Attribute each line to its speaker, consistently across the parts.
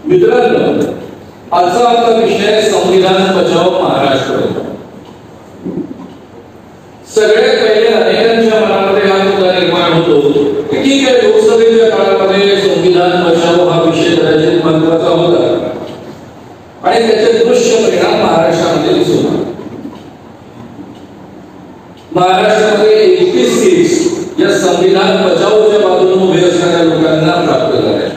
Speaker 1: मित्रांनो, आजचा आपला विषय संविधान बचाव महाराष्ट्र. सगळ्यात पहिले अनेकांच्या मनामध्ये हा मुद्दा निर्माण होतो की ठीक आहे, लोकसभेच्या काळामध्ये संविधान बचाव हा विषय कदाचित महत्त्वाचा होता आणि त्याचे दृश्य परिणाम महाराष्ट्रामध्ये दिसून आले. महाराष्ट्रामध्ये 21 सीट्स या संविधान बचावच्या बाजूने उभे असणाऱ्या लोकांना प्राप्त झाल्या.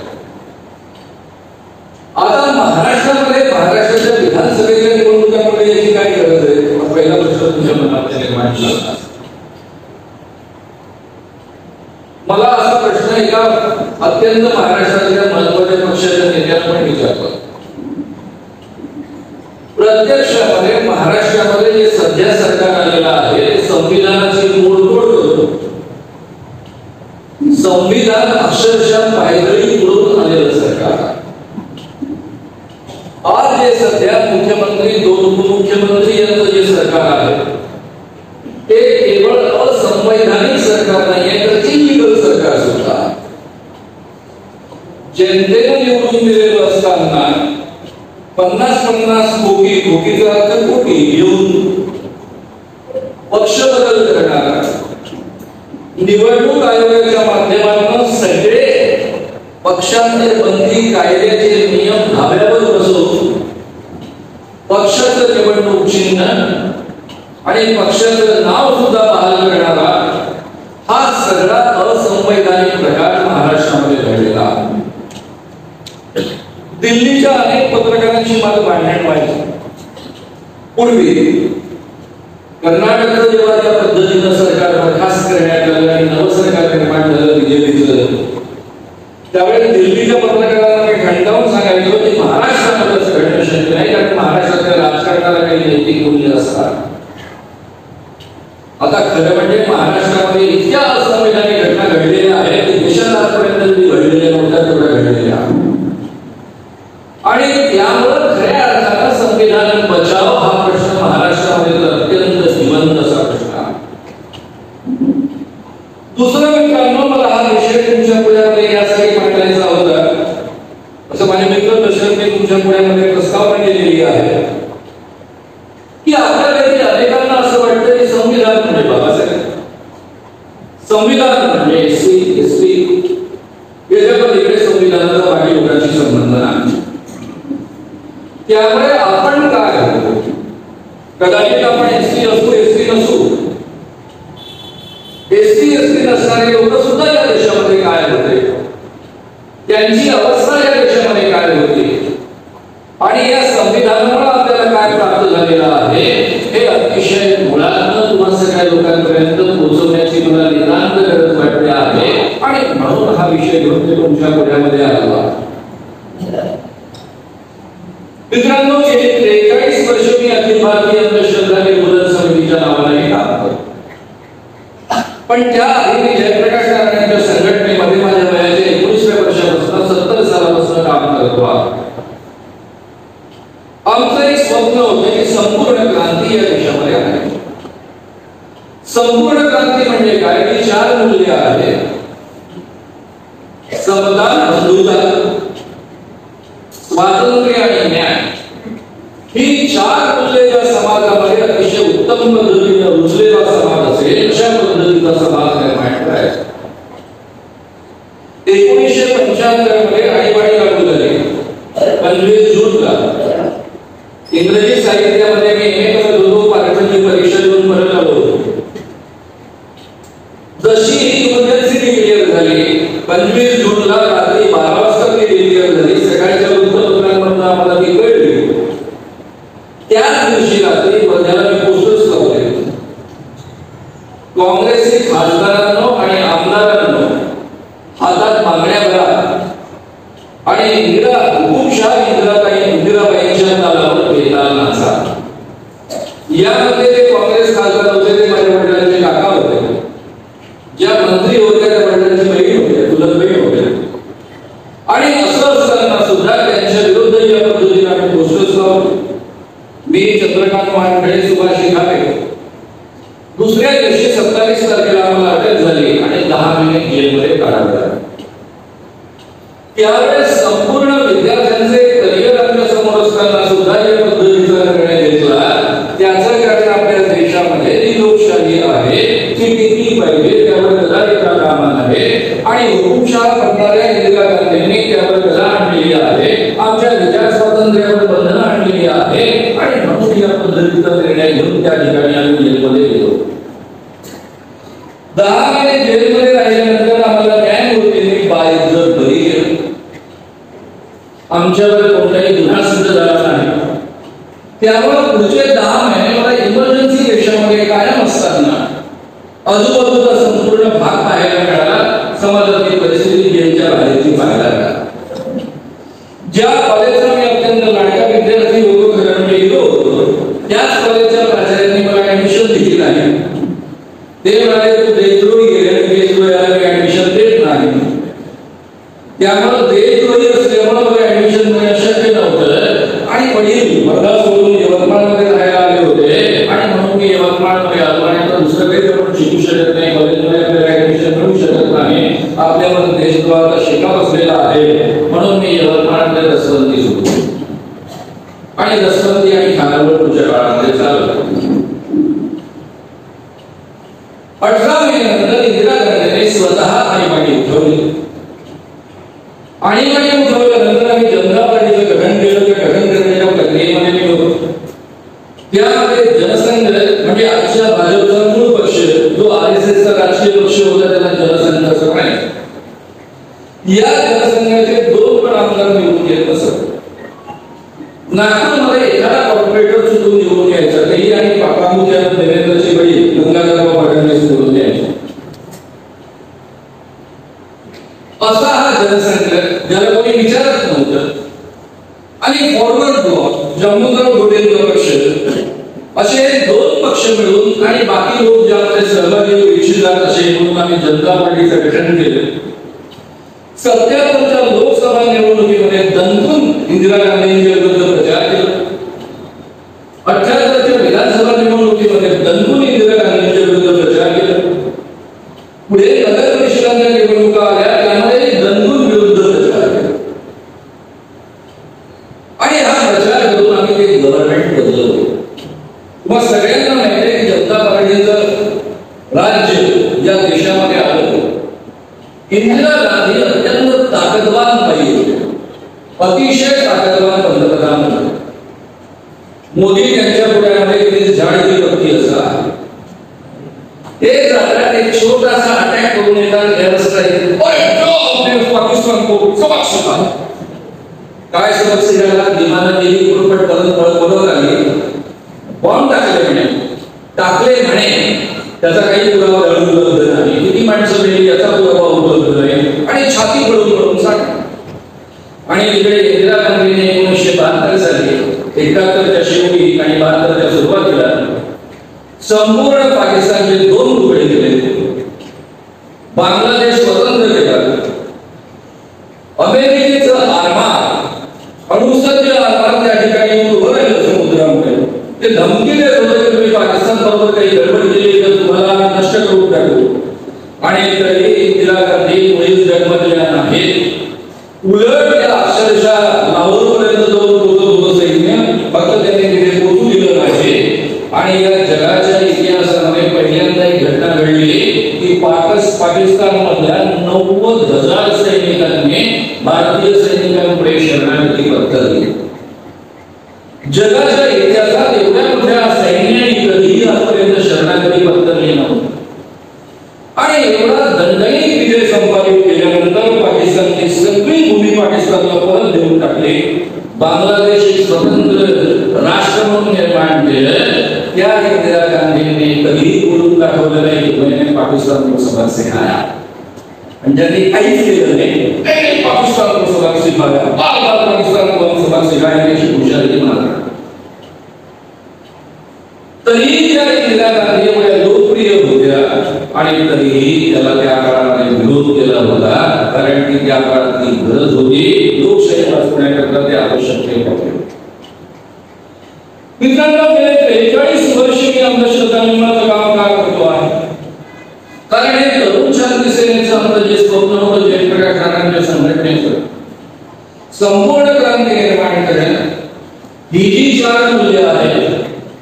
Speaker 1: आता महाराष्ट्रामध्ये महाराष्ट्राच्या विधानसभेच्या निवडणुकांमध्ये याची काय गरज आहे? पहिला प्रश्न तुमच्या मनात निर्माण झाला. मला असा प्रश्न एका अत्यंत महाराष्ट्रातल्या महत्त्वाच्या पक्षाच्या नेत्याला पण विचारतो. प्रत्यक्षामध्ये महाराष्ट्रामध्ये जे सध्या सरकार आलेलं आहे ते संविधानाची मोडतोड करतो. संविधान अक्षरशः पायदळी तोडून आलेलं सरकार. आज जे सध्या मुख्यमंत्री, 2 उपमुख्यमंत्री यांचं जे सरकार आहे ते केवळ असंवैधानिक सरकार नाहीये, तर इलिगल सरकार सुद्धा. जनतेने निवडून दिलेलं असताना 50-50 कोटीचा अर्थ कोटी घेऊन पक्ष बदल करणारा, निवडणूक आयोगाच्या माध्यमातून सगळे पक्षांतर बंदी कायद्याचे नियम धाब्यावर बसवून पक्षाचं निवडणूक चिन्ह आणि पक्षाचं नाव सुद्धा बहाल करणारा हा सगळा असंवैधानिक प्रकार महाराष्ट्रामध्ये घडलेला आहे. दिल्लीच्या अनेक पत्रकारांची मला भांडण व्हायची. पूर्वी कर्नाटकचं जेव्हा त्या पद्धतीनं सरकार बरखास्त करण्यात आलं आणि नवं सरकार निर्माण झालं बीजेपीचं, त्यावेळेस दिल्लीच्या पत्रकारांना मी खंडावून सांगायचो की महाराष्ट्रामध्ये असं घडणं शक्य नाही, कारण महाराष्ट्रातल्या राजकारणाला काही नैतिक मूल्य असतात. आता खरं म्हणजे महाराष्ट्रामध्ये इतक्या असंवैधानिक घटना घडलेल्या आहेत की देशात आजपर्यंत घडलेल्या नव्हत्या तेवढ्या घडलेल्या आणि त्यामुळे खऱ्या अर्थानं संविधान बचाव हा प्रश्न महाराष्ट्रामध्ये अत्यंत श्रीमंत असा प्रश्न आहे. दुसरं मित्रांनो, मला हा विषय तुमच्या पुढ्यामध्ये यासाठी मांडायचा होता. असं माझे मित्र दशरथने तुमच्या पुढ्यामध्ये प्रस्तावना केलेली आहे की आपल्यापैकी अनेकांना असं वाटतं की संविधान म्हणजे बाबासाहेब, संविधान म्हणजे एससी एसटी, याच्यामध्ये संविधानाचा बाकी लोकांशी संबंध नाही. त्यामुळे आपण काय होतो, कदाचित आपण एसटी असू एसटी नसू, एसटी एसटी नसणारे लोक सुद्धा या देशामध्ये काय होते, त्यांची अवस्था या देशामध्ये काय होती आणि या संविधानामुळे आपल्याला काय प्राप्त झालेलं आहे हे अतिशय मुळातून तुम्हा सगळ्या लोकांपर्यंत पोहोचवण्याची मला नितांत गरज वाटते आहे आणि म्हणून हा विषय घेऊन ते तुमच्या पुढ्यामध्ये आला. मित्रांनो, गेली 43 वर्ष मी अखिल भारतीय अंधश्रद्धा निर्मूलन समितीच्या नावाने काम करतो. पण त्या आधी मी जयप्रकाश नारायणच्या संघटनेमध्ये माझ्या वयाच्या 19व्या वर्षापासून 70 सालापासून काम करतो. आमचं एक स्वप्न होतं की संपूर्ण क्रांती या देशामध्ये आहे. संपूर्ण क्रांती म्हणजे काय? की 4 मूल्य आहेत: समता, बंधुता, स्वातंत्र्य आणि न्याय. ही 4 मूल्ये ज्या समाजामध्ये अतिशय उत्तम पद्धतीने रुजलेला समाज असेल अशा पद्धतीचा समाज निर्माण करायचा. 1975 मध्ये आणीबाणी लागू झाली 25 जूनला. इंग्रजी साहित्यामध्ये मी एम.ए. करत होतो, पार्टनची परीक्षा देऊन परत आलो. जशी ही इमर्जन्सी डिक्लेअर झाली 25 जूनला रात्री 12 वाजता ती डिक्लेअर झाली. सकाळच्या वृत्तपत्रांमधून आम्हाला ती कळली. त्याच दिवशी रात्री वर्ध्याला मी पोस्टर्स लावले. काँग्रेसी खासदारांनो आणि आमदारांनो हातात मागण्या भरा आणि इंदिराबाईंच्या तालावर बेताल नाचा. यामध्ये जे काँग्रेस खासदार होते ते माझ्या वडिलांचे काका होते, ज्या मंत्री होत्या त्या वडिलांची बहीण होत्या, चुलत बहीण होत्या. आणि असं असताना सुद्धा त्यांच्या विरुद्ध या पद्धतीने आम्ही पोस्टर्स लावले. मी, चंद्रकांत मांढरे, सुभाष शिखावे. दुसऱ्या दिवशी 27 तारखेला आम्हाला अटक झाली आणि 10 महिने जेलमध्ये काढण्यात आले. त्यावेळेस संपूर्ण विद्यार्थ्यांचे आमच्यावर कोणताही गुन्हा सिद्ध झाला नाही, त्यामुळे पुढचे 10 महिने मला इमर्जन्सी देशामध्ये कायम असताना आजूबाजूचा संपूर्ण भाग पाहायला मिळाला, समाजातली परिस्थिती यांच्या बाहेरची पाहायला मिळाली. ज्या कॉलेजचा मी अत्यंत लाडका विद्यार्थी होतो, कारण मी होतो, त्याच कॉलेजच्या प्राचार्यांनी मला ऍडमिशन दिली नाही. ते म्हणाले तू देशद्रोही गेले, देशद्रोहाला ऍडमिशन देत नाही. त्यामुळे देशद्रोही असल्यामुळे मला ऍडमिशन मिळणं शक्य नव्हतं आणि वडील वर्धा सोडून यवतमाळमध्ये राहायला आले होते आणि म्हणून मी यवतमाळमध्ये आलो आणि आता दुसरं काही आपण शिकू शकत नाही, कॉलेजमध्ये आपल्याला ऍडमिशन मिळू शकत नाही, आपल्यावर देशद्रोहाचा शिक्का बसलेला आहे, म्हणून मी यवतमाळमध्ये दसवंती सुरू आणि दसवंती आणि खानावळ पुढच्या काळामध्ये चालू. 18 महिन्यानंतर इंदिरा गांधीने स्वतः आणीबाणी उठवली. आणीबाणी उठवल्यानंतर आम्ही जनता पार्टीचं गठन केलं. त्या गठन करण्याच्या प्रक्रियेमध्ये मी होतो. त्यामध्ये जनसंघ म्हणजे आजच्या भाजपचा मूळ पक्ष, जो आरएसएसचा राजकीय पक्ष होता, त्याला जनसंघ असं म्हणायचं. या जनसंघाचे 2 पण आमदार निवडून येत असत. नागपूरमध्ये एखादा कॉर्पोरेटर चुकून निवडून यायचा, तेही आणि प्रामुख्याने देवेंद्रची बळी गंगाधरराव फडणवीस निवडून यायचे. असा हा जनसंघ, ज्याला कोणी विचारत नव्हतं, आणि फॉरवर्ड ब्लॉक, जम्मूराव घोटेंचा पक्ष, असे 2 पक्ष मिळून आणि बाकी लोक ज्यामध्ये सहभागी होऊ इच्छितात असे म्हणून आम्ही जनता पार्टीचं गठन केलं. 77च्या लोकसभा निवडणुकीमध्ये दणकून इंदिरा गांधींच्या विरुद्ध प्रचार केला. 78च्या विधानसभा निवडणुकीमध्ये दणकून इंदिरा गांधींच्या विरुद्ध प्रचार केला. पुढे नगर परिषदांच्या निवडणुका आल्या, त्यामध्ये दणकून विरुद्ध प्रचार केला आणि हा प्रचार करून आम्ही ते गव्हर्नमेंट बदलवलं. मग सगळ्यांना माहिती आहे की जनता पार्टीचं राज्य या देशामध्ये आलं. इंदिरा गांधी अत्यंत ताकदवान बाई होते, अतिशय ताकदवान पंतप्रधान होते. मोदी त्यांच्या पुढ्यामध्ये किती झाडची पत्ती असा ते जातात, एक छोटासा अटॅक करून येतात एअर स्ट्राईक, पाकिस्तान को सबक शिकवा. काय सबक शिकायला? विमानं गेली, कुरपट पळत आली, बॉम्ब टाकले म्हणे, त्याचा काही पुरावा उपलब्ध नाही, किती माणसं मेली याचा पुरावा उपलब्ध नाही, आणि छाती पडून सांग. आणि तिकडे इंदिरा गांधीने 1972 साली 71च्या शेवटी आणि 72च्या सुरुवातीला संपूर्ण पाकिस्तानचे 2 तुकडे केले. बांगलादेश स्वतंत्र केला. अमेरिकेचं आरमार, अणुसज्ज आरमार त्या ठिकाणी उभं राहिलं समुद्रामध्ये. ते धमकी देत होते की तुम्ही पाकिस्तान बरोबर काही गडबड केली तर तुम्हाला नष्ट करून टाकू. आणि तरी इंदिरा गांधी मुळीच जन्मलेल्या नाहीत. उलट या अक्षरशः लाहोरपर्यंत जाऊन सैन्य फक्त त्यांनी तिथे पोहोचू दिलं नाही. आणि या जगाच्या इतिहासामध्ये पहिल्यांदा एक घटना घडली की पाकिस्तान मधल्या 90,000 सैनिकांनी भारतीय सैनिकांपुढे शरणागती पत्करली. जगाच्या इतिहासात एवढ्या मोठ्या सैन्याने कधीही आजपर्यंत शरणागती पत्करली नव्हती. आणि एवढा दणदणीत विजय संपादित केल्यानंतर पाकिस्तानची सगळी भूमी पाकिस्तानला परत देऊन टाकली. बांगलादेश एक स्वतंत्र राष्ट्र म्हणून निर्माण केलं. त्या इंदिरा गांधींनी कधीही बोलून दाखवलं नाही की मैंने पाकिस्तान को सबक सिखाया. आणि ज्यांनी काहीच केलं नाही, पाकिस्तान को सबक सिखाया, बार-बार पाकिस्तान को सबक सिखाया की हुशारी मारा. तरी त्या इंदिरा गांधी एवढ्या लोकप्रिय होत्या आणि तरीही त्याला त्या काळामध्ये विरोध केला होता, कारण की त्या काळातली गरज होती. लोकशाही वाचवण्याकरता ते आवश्यक होते. मित्रांनो, गेले 43 वर्ष मी अंधश्रद्धा निर्मूलनाचं काम का करतो आहे? कारण हे तरुण शांती सेनेचं आमचं जे स्वप्न होतं जयप्रकाश नारायणच्या संघटनेचं संपूर्ण क्रांती निर्माण करणं, ही जी 4 मूल्य आहेत,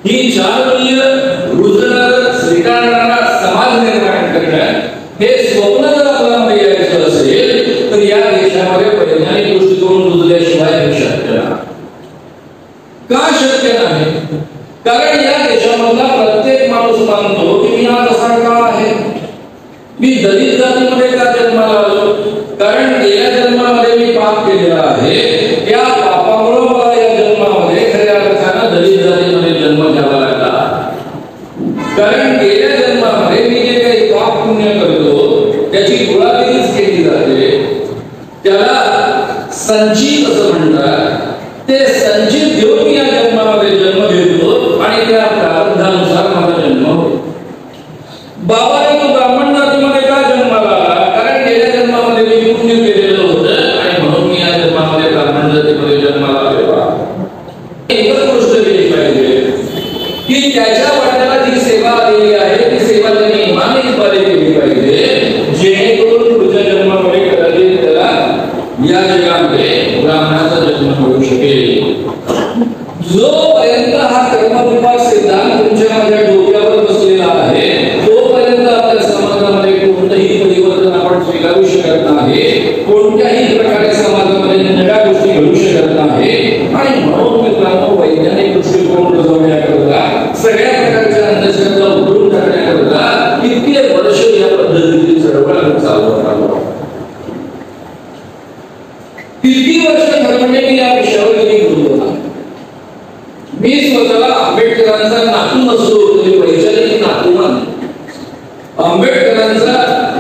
Speaker 1: ही 4 मूल्य रुजणारा स्वीकारणारा समाज निर्माण करणं, हे स्वप्न जर आपल्याला यायचं असेल तर या देशामध्ये वैज्ञानिक दृष्टिकोन रुजल्याशिवाय हे शक्य नाही. का शक्य नाही? कारण या देशामधला प्रत्येक माणूस मानतो की मी आज असा का आहे, मी दलित जातीमध्ये का जन्माला आलो, कारण गेल्या जन्मामध्ये मी पाप केलेला आहे. या संचित असं म्हणतात, ते संचित घेऊन मी या जन्मामध्ये जन्म घेतो आणि त्या प्रारब्धानुसार माझा जन्म होतो. बाबाने तो ब्राह्मण जातीमध्ये का जन्माला आला? कारण गेल्या जन्मामध्ये मी पुण्य केलेलं होतं आणि म्हणून मी या जन्मामध्ये ब्राह्मण जातीमध्ये जन्माला आलेलो आहे. एकच गोष्ट केली पाहिजे की त्याच्या वाट्याला जी सेवा आलेली आहे ती सेवा त्यांनी इमानदारीने केली पाहिजे, जेणेकरून पुढच्या जन्मामध्ये कदाचित त्याला या जगामध्ये ब्राह्मणाचा जन्म मिळू शकेल. जोपर्यंत हा कर्मविपाक सिद्धांत तुमच्या माझ्या डोक्यावर बसलेला आहे तोपर्यंत आपल्या समाजामध्ये कोणतंही परिवर्तन आपण स्वीकारू शकत नाही, कोणत्याही प्रकारे समाजामध्ये नव्या गोष्टी घडू शकत नाही. आणि म्हणून मित्रांनो, वैज्ञानिक दृष्टिकोन रुजवण्याकरता सगळ्या प्रकारच्या अंधश्रद्धा उघडून टाकण्याकरता इतके वर्ष या पद्धतीची चळवळ चालवत आलो. किती वर्ष ठरवणे मी या विषयावर कधी बोललो. मी स्वतःला आंबेडकरांचा नातू नसतो, तुम्ही वैचारिक नातू मान. आंबेडकरांचा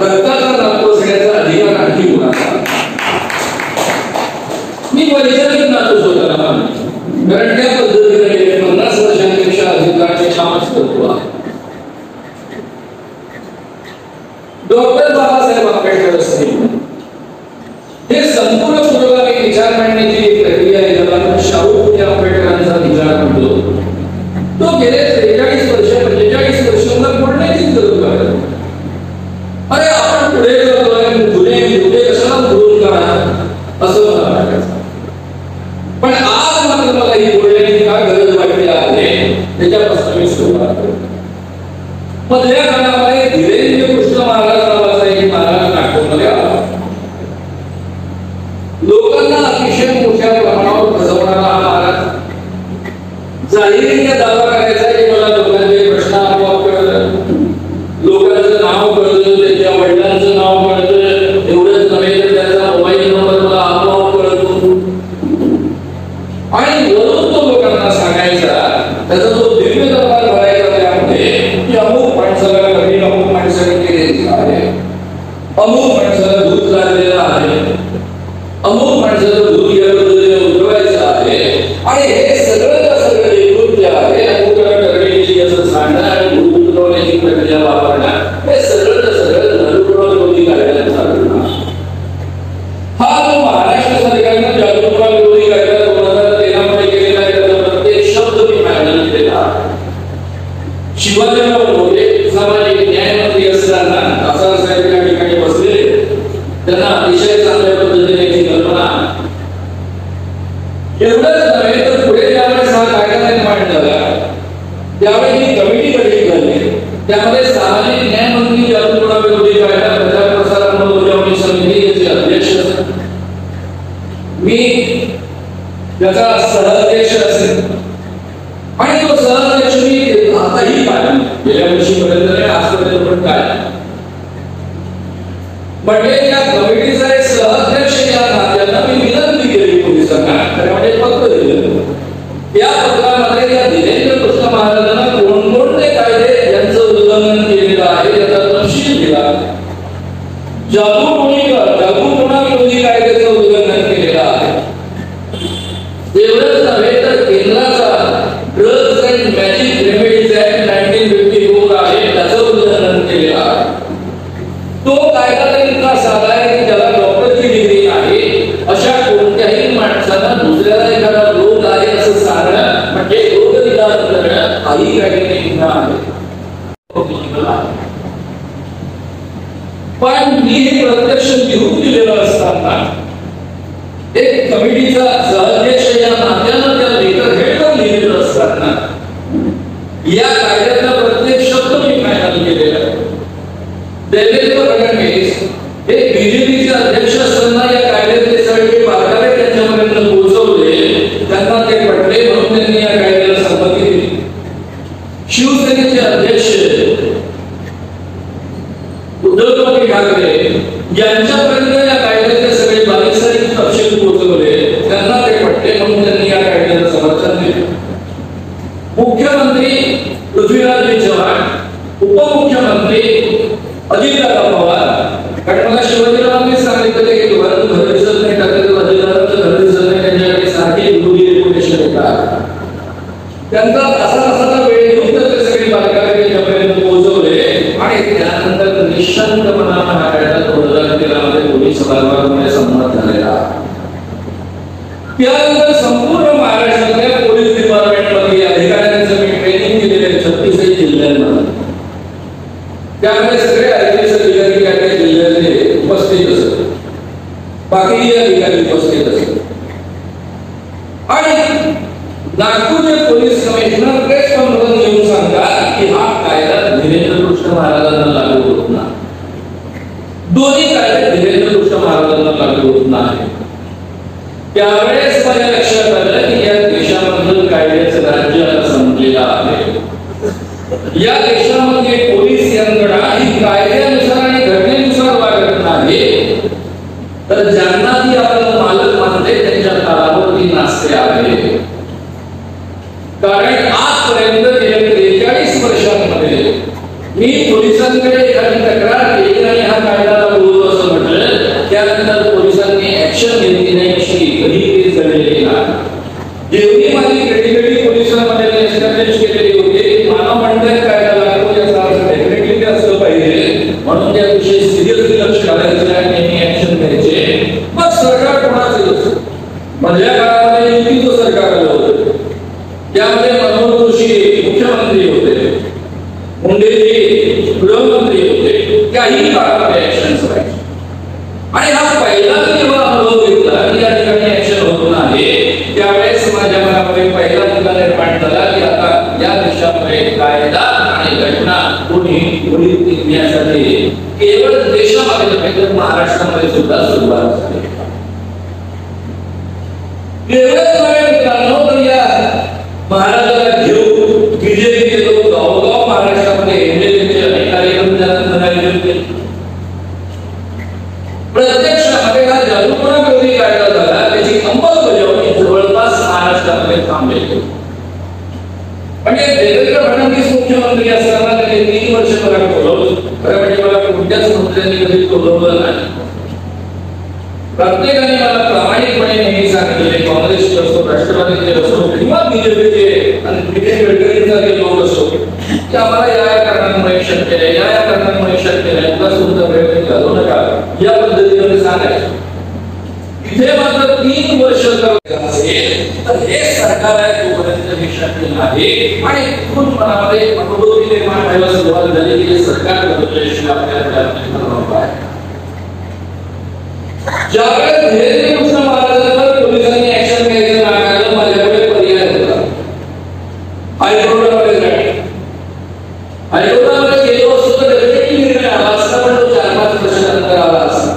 Speaker 1: रक्ताचा नातू असण्याचा अधिकार आणखी कुणाचा? मी वैचारिक नातू स्वतःला मानतो, कारण त्या पद्धतीने गेले 50 वर्षांपेक्षा अधिकाचे कामच करतो आहे. डॉक्टर बाबासाहेब आंबेडकर असतील, हे संपूर्ण पुरोगामी विचार मांडण्याची एक प्रक्रिया आहे, ज्याला शाहू फुले आंबेडकरांचा विचार म्हणतो. तो गेले 43 वर्ष 45 वर्षांना बोलण्याचीच गरज आहे. अरे आपण पुढे जातोय, पुढे कशाला बोलून काढा असं मला वाटायचं. पण आज मात्र मला ही बोलण्याची काय गरज वाटली आहे त्याच्यापासून मी सुरुवात करतो. मधल्या काळामध्ये धीरेंद्र कृष्ण महाराज नावाचा एक महाराज नागपूरमध्ये आला. लोकांना अतिशय मोठ्या प्रमाणावर फसवणारा हा महाराज जाहीररित्या दावा करायचा की मला लोकांचे प्रश्न आपोआप कळलं, लोकांचं नाव कळलं, त्यांच्या वडिलांचं नाव कळलं, एवढंच नव्हे तर त्याचा मोबाईल नंबर मला आपोआप कळतो. आणि वरून तो लोकांना सांगायचा, त्याचा तो दिव्य दरबार भरायचा त्यामध्ये की अमुक माणसाला घरी अमुक माणसाने केलेलं आहे, अमुक माणसाला दूध लागलेलं आहे, अमुक माणसाचं दूध या पद्धतीने उठवायचं आहे. आणि हे सगळं जे कृत्य आहे, अनुकरण करण्याची असं सांगणं आणि दूध उतरवण्याची प्रक्रिया वापरणं, हे सगळं नरुकुळ विरोधी कायद्यात चालू आहे. हा जो महाराष्ट्र सरकारनं जागरूकता विरोधी कायदा 2013 मध्ये केलेला आहे, त्याचा प्रत्येक शब्द मी फायनल केलेला आहे. शिवाजीराव भोसले सामाजिक न्यायमंत्री असताना आसार साहेब या ठिकाणी बसलेले, त्यांना अतिशय चांगल्या पद्धतीने याची कल्पना. एवढंच नव्हे तर पुढे ज्यावेळेस हा कायदा निर्माण झाला त्यावेळी ही कमिटी गठीत झाली. त्यामध्ये सामाजिक न्याय मंत्री जागरूकता विरोधी कायदा प्रचार प्रसार अंमलबजावणी समिती याचे अध्यक्ष मी त्याचा सहअध्यक्ष असेल. आणि तो सहअध्यक्ष मी आताही काय गेल्या वर्षीपर्यंत नाही, आजपर्यंत पण काय म्हणजे या कमिटीचा एक सहअध्यक्ष या नात्यानं मी विनंती केली पोलिसांना, त्यामध्ये पत्र दिलं. त्या पत्रामध्ये या धीरेंद्र कृष्ण महाराजांना कोणकोणते कायदे यांचं उल्लंघन केलेलं आहे याचा तपशील दिला. जादूटोणा विरोधी कायद्याचं उल्लंघन केलेलं आहे. एवढंच नव्हे तर केंद्राचा drugs and magic remedies act 1954 आहे, त्याचं उल्लंघन केलेलं आहे. तो कायदा इतका साधा आहे की ज्याला डॉक्टरची डिग्री आहे अशा कोणत्याही माणसाला दुसऱ्याला एखादा रोग आहे असं सांगणं म्हणजे रोग निदान करणं काही कायद्याने गुन्हा आहे. पण मी हे प्रत्यक्ष लिहून दिलेलं असताना एक कमिटीचा सहअध्यक्ष या नात्यानं त्या लेटर हेडवर लिहिलेलं असताना या कायद्यातला प्रत्येक शब्द मी फायनल केलेला आहे. देवेंद्र फडणवीस हे बीजेपीचे अध्यक्ष असताना या कायद्याचे सगळे बारकावे त्यांच्यापर्यंत पोहोचवले, त्यांना ते पटले म्हणून त्यांनी या कायद्याला संमती दिली. शिवसेनेचे अध्यक्ष उद्धव ठाकरे यांच्यापर्यंत या कायद्याचे सगळे बारीक तपशील पोहोचवले, त्यांना ते पटले म्हणून त्यांनी या कायद्याला समर्थन दिले. मुख्यमंत्री पृथ्वीराज चव्हाण, उपमुख्यमंत्री अजितदादा पवार, कारण मला शिवाजीरावांनी सांगितलं की घर दिसत नाही, टाकलेलं अजितदादांचं घर घेतला, त्यांचा तासा वेळ घेऊन ते सगळे बालकाला त्याच्यापर्यंत पोहोचवले आणि त्यानंतर निशंकपणाने हा कायदा 2013 मध्ये पोलीस विभागामध्ये संमत झालेला. त्यानंतर संपूर्ण महाराष्ट्रातल्या पोलीस डिपार्टमेंटमध्ये अधिकाऱ्यांचं मी ट्रेनिंग केलेले 36 जिल्ह्यांमध्ये, त्यामध्ये सगळे आयपीएस अधिकारी काय जिल्ह्यातले उपस्थित असत, बाकी अधिकारी उपस्थित असत. आणि नागपूरचे पोलीस कमिशनर प्रेस कॉन्फरन्स घेऊन सांगतात की हा कायदा धीरेंद्रकृष्ण महाराजांना लागू होत नाही. दोन्ही कायदे धीरेंद्रकृष्ण महाराजांना लागू होत नाही. त्यावेळेस माझ्या लक्षात आलं की या देशामधील कायद्याचं राज्य आता संपलेलं आहे. या देशामध्ये पोलीस यंत्रणा ही कायद्यानुसार आणि घटनेनुसार वागत नाही, तर ज्यांना ती आपण मालक मानते त्यांच्या काळावरती नाचते आहे. कारण आजपर्यंत गेल्या 43 वर्षांमध्ये मी पोलिसांकडे एखादी तक्रार केली आणि हा कायदा लागू होतो असं म्हटलं, त्यानंतर पोलिसांनी ऍक्शन घेतली नाही अशी कधी केस घडलेली नाही. जेवढी माझी क्रेडिबिलिटी पोलिसांमध्ये एस्टॅब्लिश केलेली होती, मानव मंडळ कायदा लागू याचा अर्थ डेफिनेटली असलं पाहिजे म्हणून त्या विषयी सिरियसली लक्ष घालायचं आणि ऍक्शन घ्यायचे. मग सरकार कोणाचं? मधल्या काळामध्ये युतीचं सरकार आलं होतं, त्यामध्ये मनोहर जोशी मुख्यमंत्री होते, मुंडेजी गृहमंत्री होते. काही काळामध्ये ऍक्शन्स व्हायचे आणि हा पहिला जेव्हा अनुभव घेतला की या ठिकाणी ऍक्शन होत नाही, त्यावेळेस माझ्या मनामध्ये पहिला मुद्दा निर्माण झाला की आता या देशामध्ये कायदा आणि घटना कोणी टिकण्यासाठी केवळ देशामध्ये नव्हे तर महाराष्ट्रामध्ये सुद्धा सुरुवात झाली. एवढंच नाही मित्रांनो, तर या महाराजाला घेऊन बीजेपीचे लोक गावोगाव महाराष्ट्रामध्ये एमएलएचे अनेक कार्यक्रम आयोजित केले. प्रत्यक्षामध्ये हा जादूपणा विरोधी कायदा झाला, त्याची अंमलबजावणी जवळपास महाराष्ट्रामध्ये थांबलेली. म्हणजे देवेंद्र फडणवीस मुख्यमंत्री असताना त्यांनी 3 वर्ष मला बोलवलं. खरं म्हणजे मला कोणत्याच मंत्र्यांनी कधी बोलवलं नाही. प्रत्येकाने मला प्रामाणिकपणे नेहमी सांगितले, काँग्रेसचे असो, राष्ट्रवादीचे असो किंवा बीजेपीचे आणि नितीन गडकरींचे लोक असो, की आम्हाला या कारणांमुळे शक्य आहे, या कारणांमुळे शक्य आहे, उगाच तुमचा वेळ घालवू नका या पद्धतीने सांगायचं. इथे मात्र 3 वर्ष असेल तर हे सरकार आहे तोपर्यंत हे शक्य नाही. आणि तिथून मनामध्ये मनोवृत्ती निर्माण व्हायला सुरुवात झाली की सरकार बदलल्याशिवाय आपल्याला आहे. ज्यावेळेस धीरेंद्रकृष्ण महाराजांवर पोलिसांनी ऍक्शन घ्यायचं नाकारलं, माझ्याकडे पर्याय होता. हायकोर्टामध्ये जाणे. हायकोर्टामध्ये गेलो असतो तर डेफिनेटली निर्णय आला असता, पण तो 4-5 वर्षानंतर आला असता.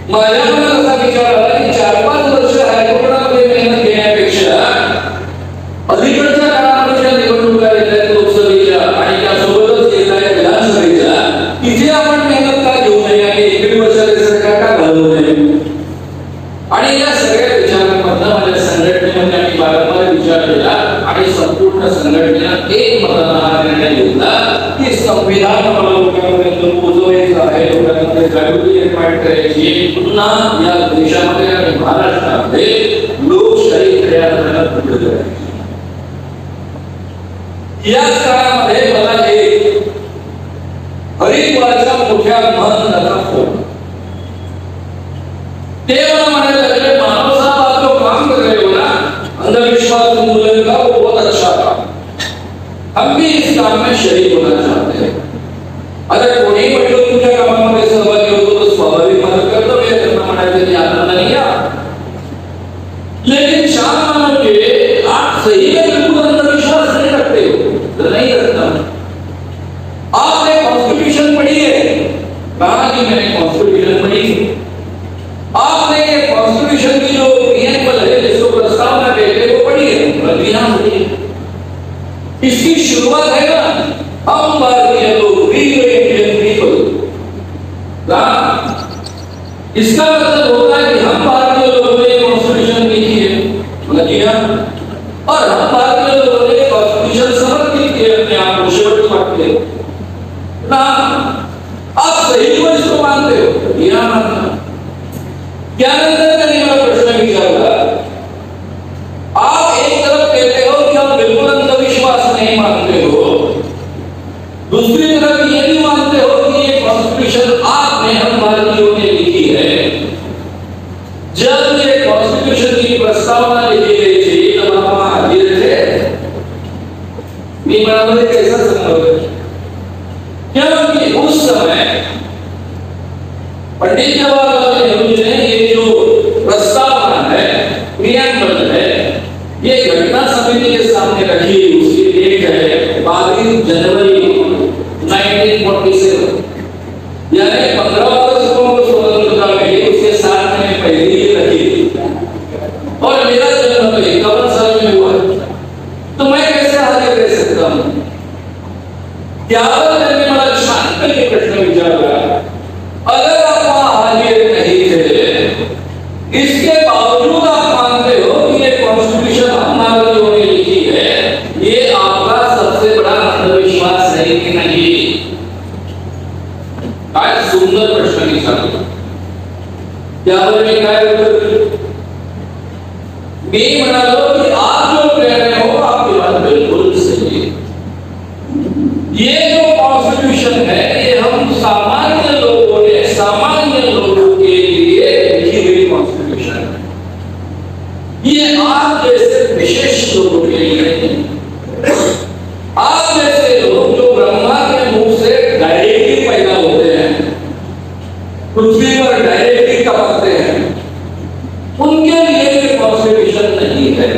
Speaker 1: माझ्या मनात असा विचार आला की 4-5 वर्ष हायकोर्टामध्ये मेहनत घेण्यापेक्षा अलीकडच्या काळामध्ये निवडणुका येतात लोकसभेच्या आणि त्यासोबतच येणाऱ्या विधानसभेच्या, तिथे आपण मेहनत का घेऊ नये आणि 1-1.5 वर्षाचे सरकार का घालवू नये. आणि या सगळ्या विचारांमधनं माझ्या संघटनेमध्ये आम्ही वारंवार विचार केला आणि संपूर्ण संघटनेनं एक मतानं हा निर्णय घेतला की संविधान मला लोकांपर्यंत पोहोचवायचं आहे, लोकांमध्ये जागृती निर्माण करायची, पुन्हा या देशामध्ये आणि महाराष्ट्रामध्ये लोकशाही तयार करण्यात मदत करायची. याच काळामध्ये मला एक हरिद्वारच्या मोठ्या महंताचा फोन. ते मला म्हणायला लागले, मानव साहब आप जो काम कर रहे हो ना अंधविश्वास उन्मूलन का, वो बहुत अच्छा काम, हम भी इस काम में शरीक होना चाहते हैं. अगर कोणी म्हटलं तुमच्या कामामध्ये सहभागी होतो तो स्वाभाविक मदत करतो, हे त्यांना म्हणायचं की आनंद नहीं आ. लेकिन शाम मानो के आप सही में बिल्कुल अंधविश्वास नहीं रखते हो, तो नहीं रखता. आपने कॉन्स्टिट्यूशन पढ़ी है? कहा कि मैंने कॉन्स्टिट्यूशन पढ़ी. आपने ये कॉन्स्टिट्यूशन की जो प्रियम्बल है, जिसको प्रस्तावना कहते हैं, वो पढ़ी है? प्रतियां पढ़ी है. इसकी शुरुआत है ना, हम भारतीय लोग, वी इंडियन पीपल. इसका मतलब होता है कि हम भारतीय लोगों ने कॉन्स्टिट्यूशन लिखी है, और हम भारतीय लोगों ने कॉन्स्टिट्यूशन समर्पित किए अपने आप को शेवट मानते ना. आप सही को इसको मानते हो, यह मानना. त्यानंतर त्यांनी मला प्रश्न विचारला, आप और मेरा जन्म तो 51 साल में हुआ है, तो मैं कैसे आगे रह सकता हूं? त्यावर ने मला शांत करके प्रश्न विचारा, अगर आप हाजिर नहीं थे, इसके बावजूद आप मानते हो कि ये कॉन्स्टिट्यूशन हमारे लोगों ने लिखी है, ये आपका सबसे बड़ा अंधविश्वास है कि नहीं? काय सुंदर प्रश्न विचारला. त्यावर मी काय उत्तर मी म्हणालो कि आप जो कह रहे हो आपकी बात बिल्कुल सही है. ये जो कॉन्स्टिट्यूशन है ये हम सामान्य लोगों के लिए लिखी गई कॉन्स्टिट्यूशन है. ये आप जैसे विशेष लोगों के लिए नहीं. आप जैसे लोग जो ब्रह्मा के मुंह से डायरेक्टली पैदा होते हैं, पृथ्वी पर डायरेक्टली टपकते हैं, उनके लिए ये कॉन्स्टिट्यूशन नहीं है.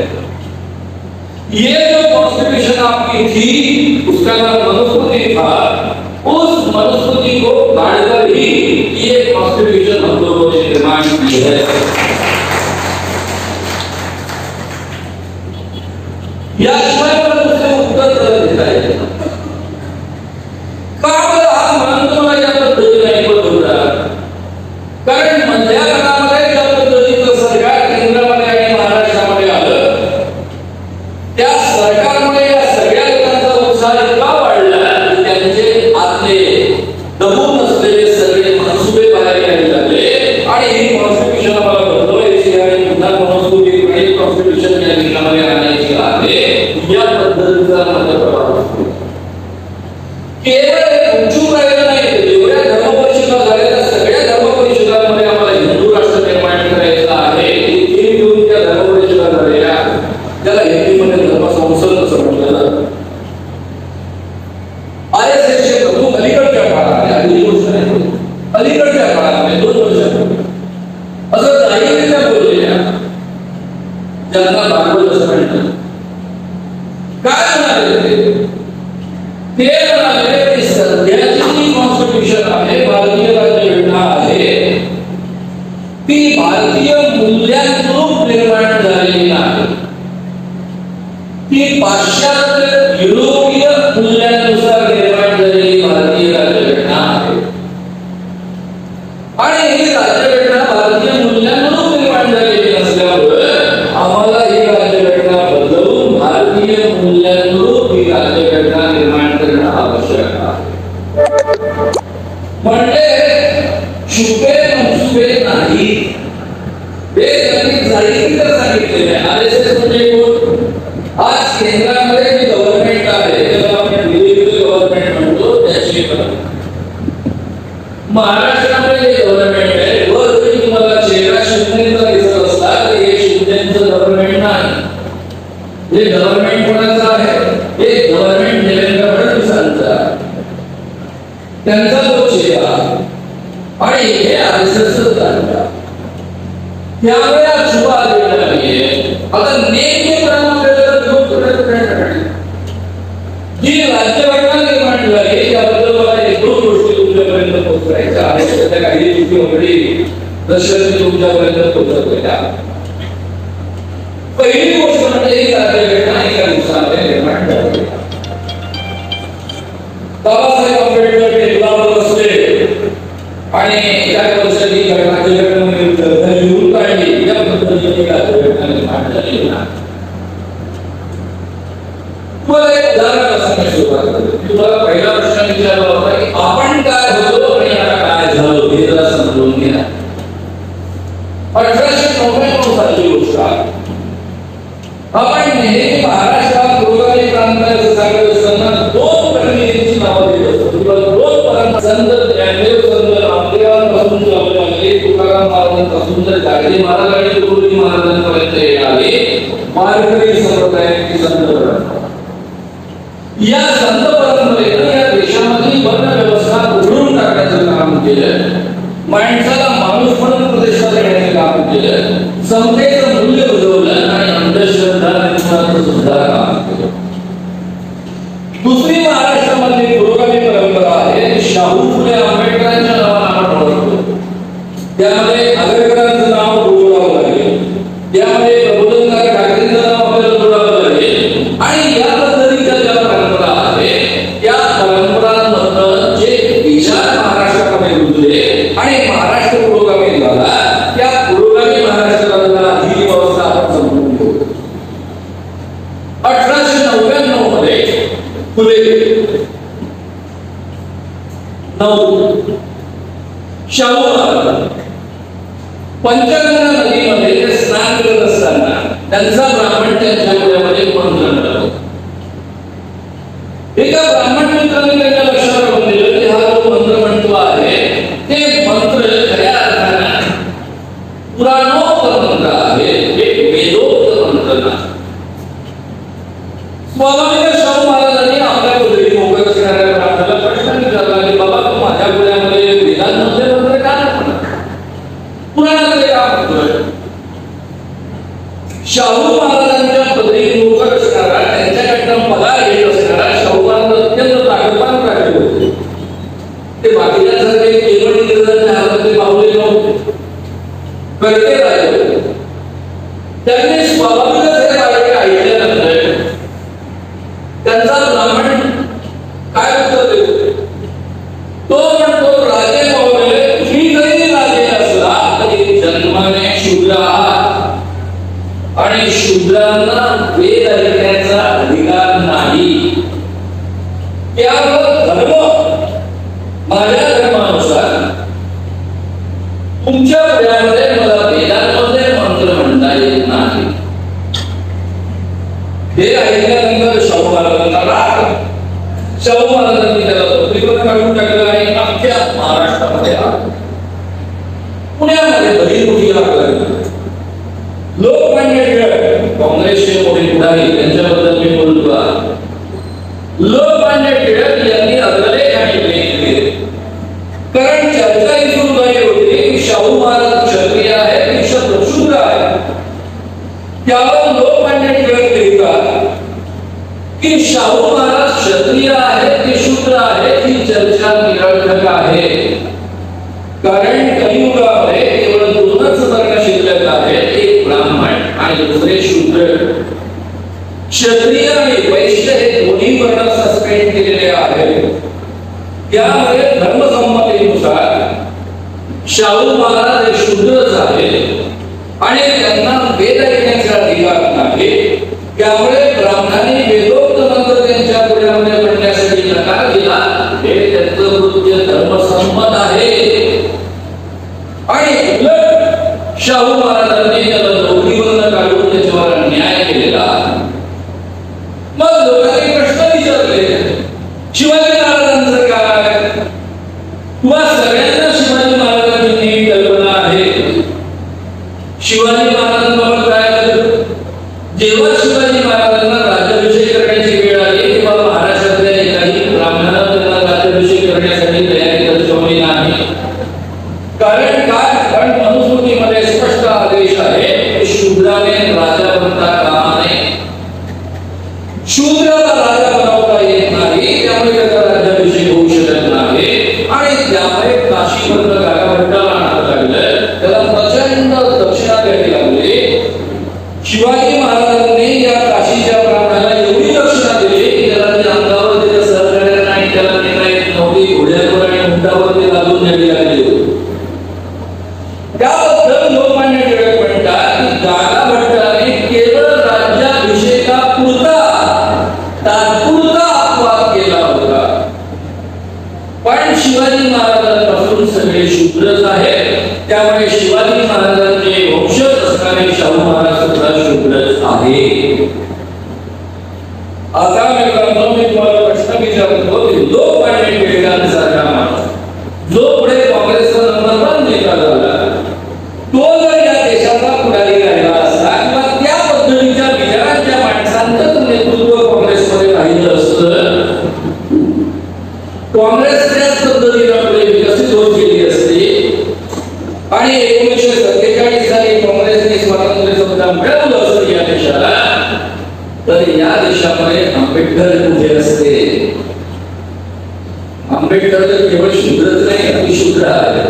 Speaker 1: ये जो कॉन्स्टिट्यूशन आपकी थी उसका नाम मनुस्मृति था. उस मनुस्मृति को गाड़कर ही ये कॉन्स्टिट्यूशन हम लोगों ने निर्माण की है. याशिवाय मला दुसरे उत्तर देता है का बरं हा मानतो मला या पद्धतीने नाही बदलला. कारण मधल्या काळामध्ये ज्या पद्धतीचं सरकार केंद्रामध्ये आणि महाराष्ट्रामध्ये आलं, त्या सरकारमुळे या सगळ्या लोकांचा उत्साह इतका वाढला की त्यांचे आतले दबून असलेले सगळे मनसुबे बाहेर यायला लागले आणि ही कॉन्स्टिट्यूशन आम्हाला बदलवायची आणि पुन्हा मनुस्मृती कॉन्स्टिट्यूशन या देशामध्ये आणायची आहे. या पद्धतीचा माझा प्रभाव असतो. केवळ उंचू राहिलं नाही, जेवढ्या धर्म परिषदा झाल्या त्या सगळ्या धर्म परिषदांमध्ये आम्हाला हिंदू राष्ट्र निर्माण करायचं आहे. हे घेऊन त्या धर्म परिषदा झालेल्या त्याला हिंदीमध्ये धर्मसंसद असं म्हटलं जातं. RSSचे प्रमुख अलीकडच्या काळात, आधी गोष्ट नाही, अलीकडच्या काळामध्ये 2 वर्षापूर्वी असं जाहीररित्या बोललेल्या ज्यांना दाखवलं असं म्हणतात. काय म्हणाले ते म्हणाले की सध्याची कॉन्स्टिट्यूशन आहे, भारतीय राज्यघटना आहे, ती भारतीय मूल्यांनुरूप निर्माण झालेली नाही. ती पाश्चात्य युरोपीय मूल्यांनुसार निर्माण झालेली भारतीय राज्यघटना आहे. आणि ही राज्यघटना भारतीय मूल्यांनुरूप निर्माण झालेली नसल्यामुळे आम्हाला ही राज्यघटना बदलून भारतीय मूल्यांनुरूप ही राज्यघटना निर्माण करणं आवश्यक आहे. म्हणजे छुपे मनसुबे नाही, हे त्यांनी जाहीररित्या सांगितलेले आहे. RSS म्हणजे कोण? आज केंद्रामध्ये जे गव्हर्नमेंट आहे त्याला आपण डिलिव्हरी गव्हर्नमेंट म्हणतो, त्याची महाराष्ट्रामध्ये जे गव्हर्नमेंट आहे वर जरी तुम्हाला चेहरा शिंदेचा दिसत असला तर हे शिंदेचं गव्हर्नमेंट नाही. हे गव्हर्नमेंट कोणाचं आहे? हे गव्हर्नमेंट देवेंद्र फडणवीसांचं आहे. त्यांचा तो चेहरा आणि हे RSSच आहे. त्यामुळे हा छुपा आलेला नाहीये. आता नेमकेपणा जी राज्यघटना निर्माण झाली त्याबद्दल मला 1-2 गोष्टी तुमच्यापर्यंत पोहोचवायच्या आहेत. त्याच्या काही गोष्टी ऑलरेडी दशरथी तुमच्यापर्यंत पोहोचवल्या. पहिली गोष्ट म्हणजे ही राज्यघटना एका दिवसामध्ये निर्माण झाली. बाबासाहेब आंबेडकर टेबलावर बसले आणि त्या वर्षाची राज्यघटना लिहून काढली. या पद्धतीने राज्यघटना निर्माण झाली ना. तुम्हाला एक उदाहरण सांगण्यास सुरुवात करतो. तुम्हाला पहिला प्रश्न विचारला होता की आपण काय होतो आणि आता काय झालो हे जरा समजून घ्या. 1899 साली गोष्ट आहे. आपण नेहमी महाराष्ट्रात पुरोगामी प्रांताचं सांगत असताना 2 प्रतिनिधींची नावं देत असतो. तुम्हाला 2 परंपरा संत ज्ञानदेव संत रामदेवांपासून चालू आले, तुकाराम महाराजांपासून तर गाडगे महाराज आणि गुरुजी महाराजांपर्यंत येणारे वारकरी संप्रदायाची संत परंपरा. या संत परंपरेने या देशामधील वर्ण व्यवस्था उघडून टाकण्याचं काम केलं. माणसाला माणूस म्हणून प्रतिष्ठा देण्याचं काम केलं. समतेचं मूल्य बुजवलं आणि अंधश्रद्धा निर्मूलनाचं सुद्धा काम केलं. दुसरी महाराष्ट्रामधली पुरोगामी परंपरा आहे शाहू फुले आंबेडकरांच्या नावानं आपण ओळखतो. त्यामध्ये आगरकरांचं नाव जोडावं लागेल. त्यामध्ये प्रबोधनकार ठाकरेंचं नाव आपल्याला जोडावं लागेल आणि या पद्धतीच्या ज्या परंपरा आहेत त्या परंपरांमधून जे विचार महाराष्ट्रामध्ये रुजले आणि महाराष्ट्र पुरोगामी झाला, त्या पुरोगामी महाराष्ट्राला ही व्यवस्था आपण समजून घेऊ. 1899 मध्ये फुले 9 शाहू महाराज पंचगंगा नदीमध्ये स्नान करत असताना त्यांचा ब्राह्मण त्यांच्या डोळ्यामध्ये मंत्र मिळाला. एका ब्राह्मण मित्राने त्यांच्या लक्षात आणून दिलं की हा जो मंत्र म्हणतो आहे ते मंत्र खऱ्या अर्थाने पुराणोक्त मंत्र आहे, हे वेदोक्त मंत्र नाही. स्वाभाविक शाहू महाराजांनी आपल्या बुद्धीने मोकळं असणाऱ्या ब्राह्मणाला प्रश्न विचारला की बाबा तू माझ्या डोळ्यामध्ये वेदांमध्ये मंत्र का नाही म्हणत, पुराणामध्ये का म्हणतोय? शाहू महाराजांच्या पदरी मोकळ असणारा, त्यांच्याकडनं पगार घेत असणारा शाहू महाराज अत्यंत ताकदवान राहिले होते. ते बाकीच्यांसारखे केवळ इंग्रजांच्या हातातले पावले नव्हते, करते राहिले होते. त्यांनी स्वाभाविकच हे वाक्य ऐकल्यानंतर त्यांचा ब्राह्मण काय उत्तर देतो? तो म्हणतो राजे पावले, तुम्ही जरी राजे असला तरी जन्माने शूद्र आहात आणि शूद्रांना वेद ऐकण्याचा अधिकार नाही. त्यामुळे धर्म माझ्या धर्मानुसार तुमच्या पुढ्यामध्ये मला वेदांमध्ये मंत्र म्हणता येत नाही. हे ऐकल्यानंतर शाहू महाराजांना राग. शाहू महाराजांनी त्याला पत्रिकेवर काढून टाकलं आणि अख्ख्या महाराष्ट्रामध्ये पुण्यामध्ये भरी मोठी आग लागली. लोकमान्य टिळक काँग्रेसचे मोठे पुढारी, त्यांच्याबद्दल मी बोलतो. लोकमान्य टिळक यांनी अग्रलेखाने लेख लिहिले, कारण चर्चा ही सुरू झाली होती की शाहू महाराज क्षत्रिय आहे की शूद्र आहे. त्यावर लोकमान्य टिळक लिहितात की शाहू महाराज क्षत्रिय आहे की शूद्र आहे ही चर्चा निरर्थक आहे, कारण कलियुगामध्ये केवळ दोनच वर्ण शिल्लक आहेत, एक ब्राह्मण आणि दुसरे शूद्र. क्षत्रिय आणि वैश्य हे दोन्ही वर्ण सस्पेंड केलेले आहेत. त्यामुळे धर्मसंमतीनुसार शाहू महाराज हे शूद्रच आहेत आणि त्यांना वेद ऐकण्याचा अधिकार नाही. त्यामुळे ब्राह्मणांनी वेदोक्त मंत्र त्यांच्या पुढ्यामध्ये म्हणण्यासाठी नकार दिला. हे त्यांचं कृत्य धर्मसंमत आहे. आणि उलट शाहू महाराजांनी त्याला नोकरीवरून काढून त्याच्यावर अन्याय केलेला. मग लोकांनी प्रश्न विचारले, शिवाजी महाराजांचं काय? किंवा सगळ्यांना शिवाजी महाराजांची कल्पना आहे. शिवाजी महाराजांबाबत काय? जेव्हा शिवाजी महाराजांना राज्याभिषेक करण्याची वेळ आली तेव्हा महाराष्ट्रातल्या एकाही ब्राह्मणाला त्यांना राज्याभिषेक करण्यासाठी तयारी दर्शवली नाही. कारण काय? कारण मनुस्मृतीमध्ये स्पष्ट आदेश आहे की शूद्राने राजा बनता कामा नये. शूद्राला राजा बनवता येत नाही, त्यामुळे त्याचा राज्याभिषेक होऊ शकत नाही. आणि त्यामुळे काशीमधलं काकाभट्टाला आणावं लागलं, त्याला प्रचंड दक्षिणा द्यावी लागली. शिवाजी महाराजांनी या काशीच्या ब्राह्मणाला एवढी दक्षिणा दिली की त्याला त्या अंगावर त्याच्या सहकार्यांना आणि त्याला नेता येत नव्हती, घोड्यावर आणि उंटावर ते लादून न्यावी लागली. त्याबद्दल लोकमान्य टिळक म्हणतात की काकाभट्टाने केवळ राज्याभिषेकापुरता तात्पुरता अपवाद केला होता, पण शिवाजी महाराजांपासून सगळे शूद्रच आहेत. त्यामुळे शिवाजी महाराजांचे वंशज असणारे शाहू महाराज सुद्धा शूद्रच आहे. आता मी तुम्हाला प्रश्न विचारतो की लोकमान्य टिळकांसारखा माणूस जो पुढे काँग्रेसचा नंबर 1 नेता झाला, तो जर या देशाचा पुढारी राहिला असता किंवा त्या पद्धतीच्या विचारांच्या माणसांचं नेतृत्व काँग्रेसमध्ये राहिलं असतं, काँग्रेस त्याच पद्धतीने पुढे विकसित होत गेली असती. आणि 1947 साली काँग्रेसने स्वातंत्र्य संग्राम मिळवलं असतं या देशाला, तर या देशामध्ये आंबेडकर कुठे असते? आंबेडकर तर केवळ शूद्रच नाही, अतिशूद्र आहे.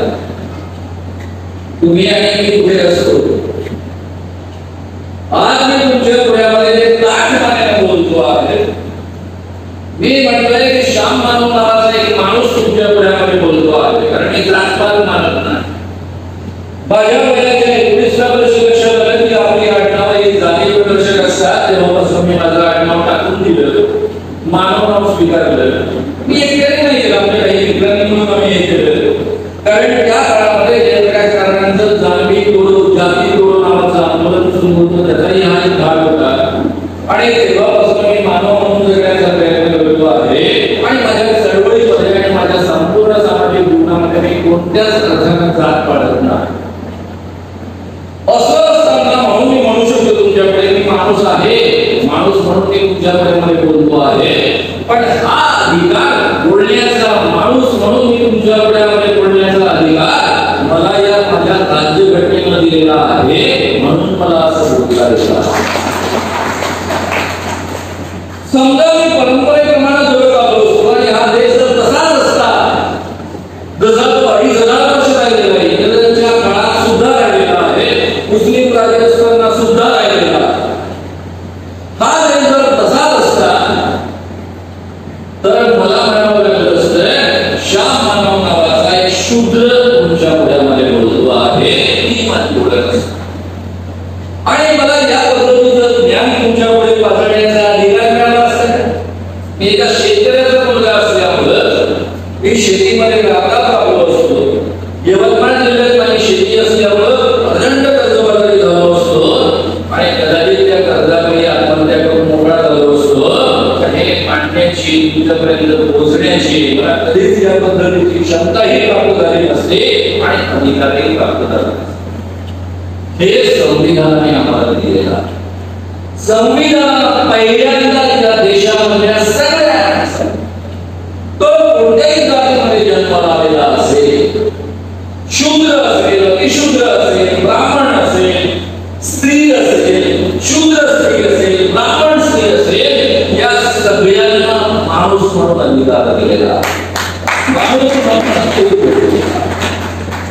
Speaker 1: तुम्ही आणि मी कुठे असतो? दिलं, मानव नाव स्वीकारलं. मी एकट्याने नाही केलं, आपल्या काही मित्रांनी म्हणून आम्ही हे केलं. कारण त्या काळामध्ये जयप्रकाश नारायणांचं जाणवी तोडो जाती तोडो नावाचं आंदोलन सुरू होतं, त्याचाही हा एक भाग होता. आणि तेव्हापासून मी मानव म्हणून जगण्याचा प्रयत्न करतो आहे. आणि माझ्या चळवळीमध्ये आणि माझ्या संपूर्ण सामाजिक जीवनामध्ये मी कोणत्याच अर्थानं जात पाडत नाही. असं असताना म्हणून मी म्हणू शकतो तुमच्याकडे मी माणूस आहे, माणूस म्हणून मी तुमच्याकडे बोलतो आहे. पण हा अधिकार बोलण्याचा, माणूस म्हणून मी तुमच्याकडे बोलण्याचा अधिकार मला या माझ्या राज्यघटनेनं दिलेला आहे. म्हणून मला असं बोलता समजा मी परंपरेप्रमाणे जगत आलो असतो आणि हा देश जर तसाच असता जसा तो 2500 वर्ष राहिलेला आहे, इंग्रजांच्या काळात सुद्धा राहिलेला आहे, मुस्लिम राजे असताना सुद्धा राहिलेला, हा देश जर तसाच असता तर मला म्हणावं लागलं असतं श्याम मानव नावाचा एक शूद्र तुमच्या पुढ्यामध्ये बोलतो आहे, ही माझी ओळख असते. आणि मला या पद्धतीचं ज्ञान तुमच्या पुढे पाठवण्याचा अधिकार मिळाला असता. मी एका शेतकऱ्याचा मुलगा असल्यामुळं मी शेतीमध्ये राबता राबलो असतो. यवतमाळ जिल्ह्यात माझी शेती असल्यामुळं प्रचंड कर्जबाजारी झालो असतो आणि कदाचित त्या कर्जाकडे आत्महत्या करून मोकळा झालो असतो. हे मांडण्याची, तुझ्यापर्यंत पोहोचण्याची मला कधीच या पद्धतीची क्षमताही प्राप्त झाली नसते आणि अधिकारही प्राप्त झाला. हे संविधानाने आम्हाला दिलेला. संविधान पहिल्यांदा या देशामधल्या सगळ्या तो कोणत्याही जातीमध्ये जन्माला आलेला असेल, शूद्र असेल, अतिशूद्र असेल, ब्राह्मण असेल, स्त्री असेल, शूद्र स्त्री असेल, ब्राह्मण स्त्री असेल, या सगळ्यांना माणूस म्हणून अधिकार दिलेला. माणूस म्हणून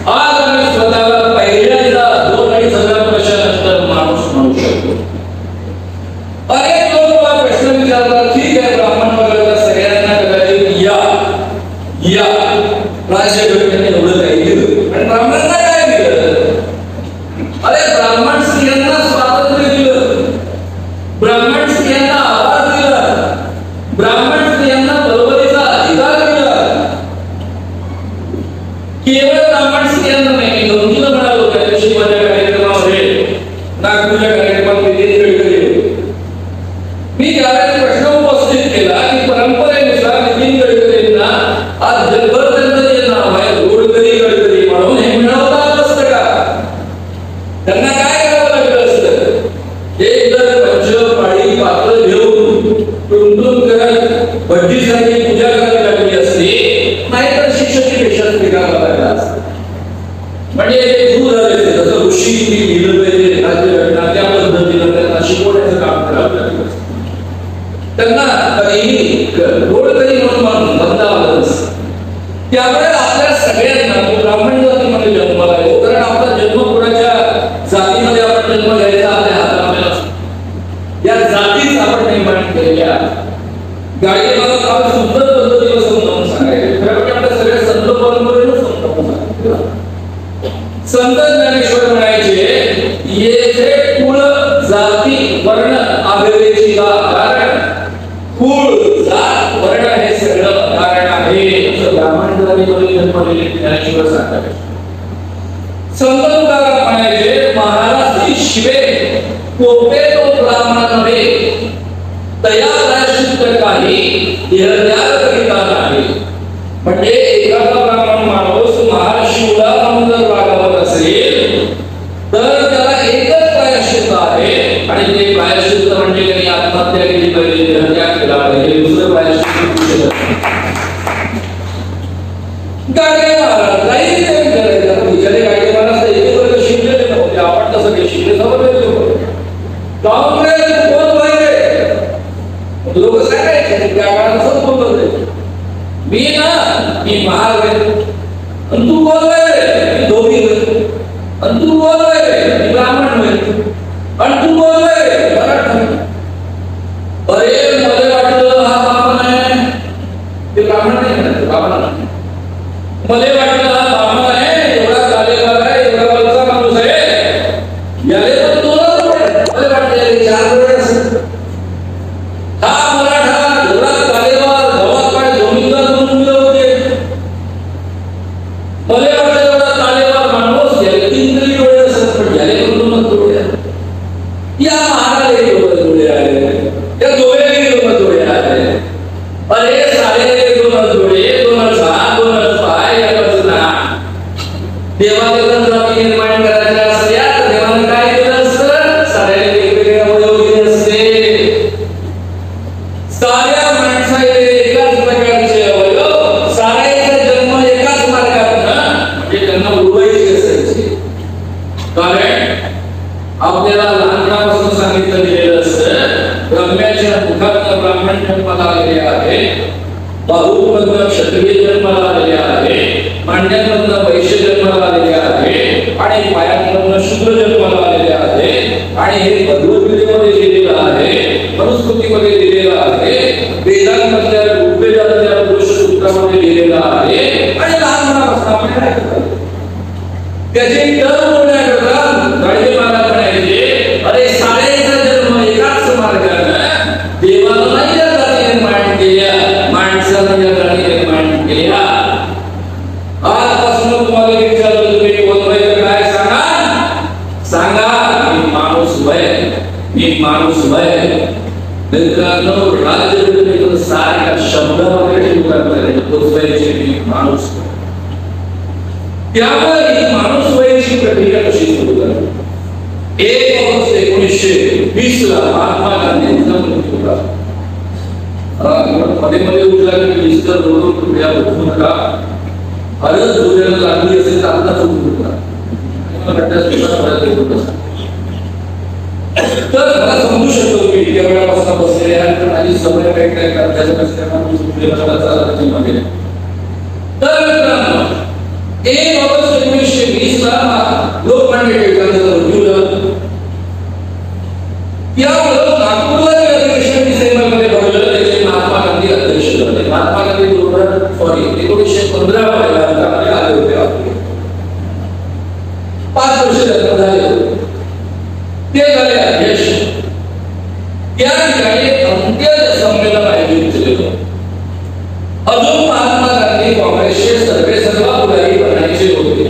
Speaker 1: आज आम्ही स्वतःला पहिल्यांदा 2-2.5 वर्षानंतर माणूस म्हणू शकतो. अनेक लोक मला प्रश्न विचारतात, ठीक आहे ब्राह्मण वगैरे सगळ्यांना कदाचित या राज्यघटनेने एवढं काही दिलं आणि ब्राह्मणांना काय दिलं? अरे ब्राह्मण स्त्रियांना स्वातंत्र्य दिलं, ब्राह्मण स्त्रियांना आवाज दिला, ब्राह्मण स्त्रियांना बरोबरीचा अधिकार दिला. केवळ ब्राह्मण स्त्रियांना नाही, गमतीनं म्हणालो त्या दिवशी माझ्या कार्यक्रमामध्ये, नागपूरच्या कार्यक्रमात मी त्यावेळेस प्रश्न उपस्थित केला की परंपरेनुसार नितीन गडकरींना आज जगभर त्यांचं जे नाव आहे गडकरी गडकरी म्हणून हे मिळवता आलं असतं का? त्यांना काय करावं लागलं असतं? एक जर पंचपाळी पात्र घेऊन टुनटुन करत भटजीसाठी पूजा करावी लागली असती, नाहीतर शिक्षकी पेशात स्वीकारावा लागला असता. म्हणजे ते दूर झाले, जसं ऋषी लिहिलं पाहिजे राज्यघटना त्या पद्धतीनं त्यांना शिकवण्याचं काम करावं लागलं असतं. त्यांना कधीही गडकरी म्हणून बदलावं नसतं. त्यामुळे आपल्या सगळ्यांना ब्राह्मण जातीमध्ये जन्माला येतो, कारण आपला जन्म कोणाच्या जातीमध्ये आपण जन्म घ्यायचा आपल्या हातामध्ये नसतो. या जातीच आपण निर्माण केलेल्या. गाडी मला फार सुंदर पद्धतीने समजावून सांगायचे, खरं म्हणजे आपल्या सगळ्या संत परंपरेनं समजावून सांगितलं. संत ज्ञानेश्वर म्हणायचे, येथे कुळ जाती वर्ण आगळेची कारण कुळ जात वर्ण हे सगळं कारण आहे. ब्राह्मण जातीमध्ये जन्मलेले ज्ञानेश्वर सांगतात. संत तुकाराम म्हणायचे, महाराष्ट्री शिवे कोपे तो ब्राह्मण नव्हे, तया प्रायश्चित्त काही इहत्याग करिता नाही. म्हणजे एखादा ब्राह्मण माणूस महाशिवला म्हणून जर वागावत असेल तर त्याला एकच प्रायश्चित्त आहे आणि ते प्रायश्चित्त म्हणजे त्यांनी आत्महत्या केली पाहिजे, हत्या केला पाहिजे. दुसरं प्रायश्चित्त शिकलेले नव्हते, आपण तसं काही शिकले लोक सांगायचे त्या काळात असंच बोलत, मी ना मी महाग आहे आणि तू बोललाय धोबी आणि तू बोललाय ब्राह्मण आणि तू बोललाय मराठा. अरे मला वाटलं हा ब्राह्मण आहे, ते ब्राह्मण नाही, ब्राह्मण मला वाटलं हा ब्राह्मण आहे, एवढा चालेला आहे, एवढा वरचा माणूस आहे, याले पण दोनच मला वाटलं 4 वेळ असेल. हा पहिल्यापासून सांगितलं गेलेलं असतं, ब्रह्म्याच्या मुखातून ब्राह्मण जन्माला आलेले आहे, बाहूमधून क्षत्रिय जन्माला आलेले आहे, मांड्यांमधून वैश्य जन्माला आलेले आहे आणि पायांमधून शूद्र जन्माला आलेले आहे. आणि हे भगवद्गीतेमध्ये लिहिलेलं आहे, मनुस्मृतीमध्ये लिहिलेलं आहे, वेदांमधल्या ऋग्वेदातल्या पुरुष सूत्रामध्ये लिहिलेलं आहे. आणि लहानपणापासून आपण काय करतो त्याची तर बोलण्याकरता गाडगे महाराज म्हणायचे, अरे साऱ्यांचा जन्म एकाच मार्गानं देवाला नाही या जाती निर्माण केल्या, माणसाला या जाती निर्माण केल्या. आजपासून तुम्हाला विचारलं तुम्ही बोलतोय काय सांगा, मी माणूस वय, मी माणूस वय. मित्रांनो, राज्य साऱ्या शब्दामध्ये मी माणूस. त्यामुळे ही माणूस वयाची प्रक्रिया कशी सुरू झाली? 1 ऑगस्ट 1920 ला महात्मा गांधींचा मृत्यू झाला. मध्ये उठला की मिस्टर रोडून तुम्ही उठू नका, हरच बोलायला लागली असेल तर आताच उठू नका. तर मला समजू शकतो की इतक्या वेळापासून बसलेले आहेत, माझी सवय काय काय करायचं नसल्यामुळे. तर मित्रांनो, 1 ऑगस्ट 1920 ला लोकमान्य टिळकांचं मृत्यू झालं. त्यामुळं नागपूरला जे अधिवेशन डिसेंबरमध्ये भरलं त्याचे महात्मा गांधी अध्यक्ष झाले. महात्मा गांधी 1915 मध्ये आले होते. 5 वर्ष झाले ते झाले अध्यक्ष. त्या ठिकाणी अंत्य संमेलन आयोजित केलं होतं. अजून महात्मा गांधी काँग्रेसचे सर्वेसर्वा पुढारी बनायचे होते.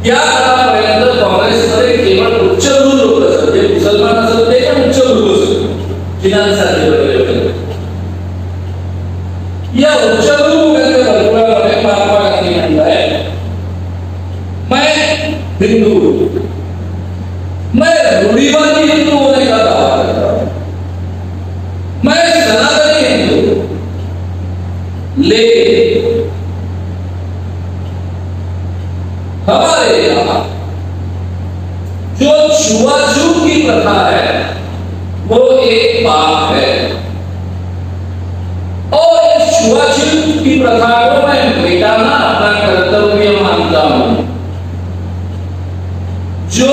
Speaker 1: या काळापर्यंत काँग्रेसमध्ये केवळ उच्चभ्रू लोक असत, जे मुसलमान असत ते पण उच्चभ्रू असत, जिनांसारखे वगैरे. या उच्चभ्रू लोकांच्या वर्तुळामध्ये महात्मा गांधी म्हणताय, मैं हिंदू हूं, मैं रूढ़िवादी हिंदू होने का दावा करता हूं, मैं सनातनी हिंदू हूं, लेकिन हमारे यहां जो छुआछूत की प्रथा है वो एक पाप है, और इस छुआछूत की प्रथा को मैं मिटाना अपना कर्तव्य मानता हूं. जो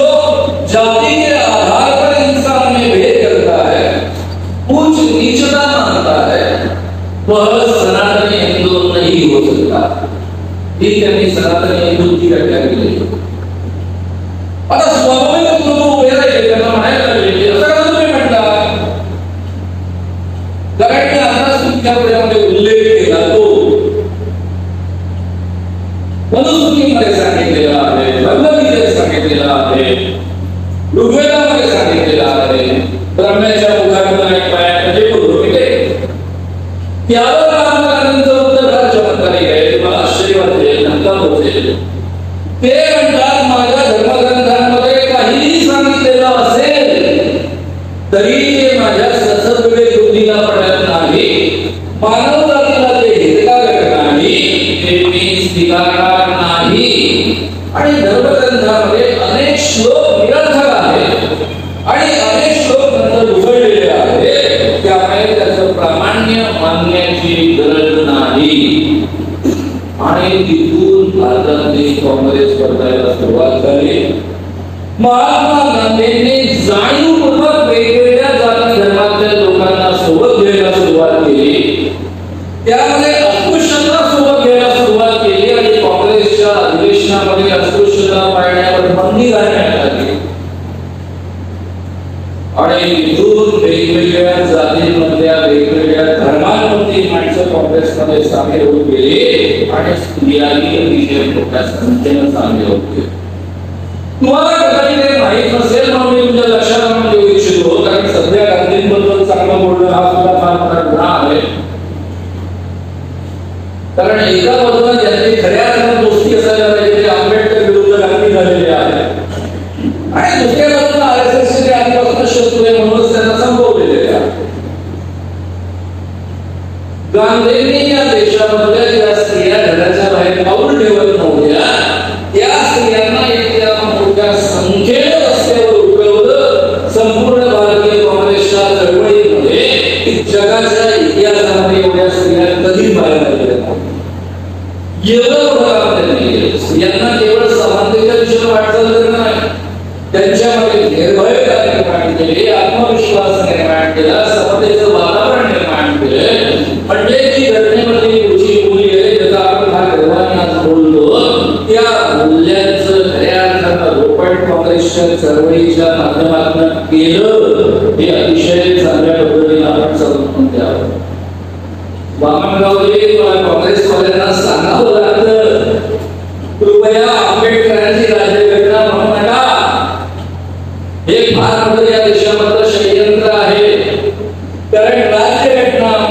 Speaker 1: जाति के आधार पर इंसान में भेद करता है, ऊंच नीचता मानता है, वह सनातनी हिंदू नहीं हो सकता. ठीक है, सनातनी हिंदू की व्याख्या केली. आता स्वाभाविक लोक उभे राहिले, त्यांना म्हणायला लागले असं का तुम्ही म्हणता, कारण मी आताच तुमच्याकडे उल्लेख केला तो मनुस्मृतीमध्ये सांगितलेला आहे, भगवद्गीतेत सांगितलेला आहे, ऋग्वेदामध्ये सांगितलेला आहे, ब्रह्म्याच्या मुखातून एक पायामध्ये पुरोहित. त्यावर महात्मा गांधींचं उत्तर फार चमत्कारिक आहे, तुम्हाला आश्चर्य वाटेल, धक्का बसेल. ते म्हणतात, माझ्या धर्मग्रंथांमध्ये काहीही सांगितलेलं असेल तरी ते माझ्या सत्सद्विवेक बुद्धीला पडत नाही, मानव जातीला ते हितकारक नाही, ते मी स्वीकारणार नाही. आणि धर्मग्रंथामध्ये अनेक श्लोक निरर्थक आहेत आणि अनेक श्लोक नंतर उघडलेले आहेत, त्यामुळे त्याचं प्रामाण्य मानण्याची गरज नाही. आणि तिथून भारतातली काँग्रेस पडतायला सुरुवात झाली. महात्मा गांधींनी जाणीवपूर्वक वेगवेगळ्या जाती धर्मातल्या लोकांना सोबत घ्यायला सुरुवात केली, त्यामध्ये अस्पृश्यांना सोबत घ्यायला सुरुवात केली आणि काँग्रेसच्या अधिवेशनामध्ये अस्पृश्यता पाळण्यावर बंदी घालण्यात आली. आणि इथून वेगवेगळ्या जातींमधल्या वेगवेगळ्या धर्मांमधली माणसं काँग्रेसमध्ये सामील होत गेली आणि स्त्रियांनी अतिशय मोठ्या संख्येनं सामील होत गेले. तुम्हाला कदाचित हे माहीत नसेल म्हणून मी तुमच्या लक्षात आणून देऊ इच्छितो, कारण सध्या गांधींबद्दल चांगलं बोलणं हा सुद्धा फार मोठा गुन्हा आहे. कारण एका बाजूला ज्यांची खऱ्या अर्थानं दोस्ती असायला पाहिजे ते आंबेडकर विरुद्ध गांधी झालेले आहेत, आणि दुसऱ्या बाजूला आरएसएस चे आधीपासून शत्रू आहे म्हणूनच त्यांना संपवलेले आहे. गांधींनी या देशामधल्या ज्या स्त्रिया घराच्या बाहेर पाऊल ठेवत नव्हत्या त्या स्त्रियांना इतक्या मोठ्या संख्येने रस्त्यावर उठवलं चळवळीच्या माध्यमातून केलं हे अतिशय चांगल्या पद्धतीने आपण समजून द्यावं. वामनरावजी काँग्रेसवाल्यांना सांगावं लागतं, कृपया आंबेडकरांची राज्यघटना म्हणू नका, हे फार मोठं या देशामधलं षडयंत्र आहे. कारण राज्यघटना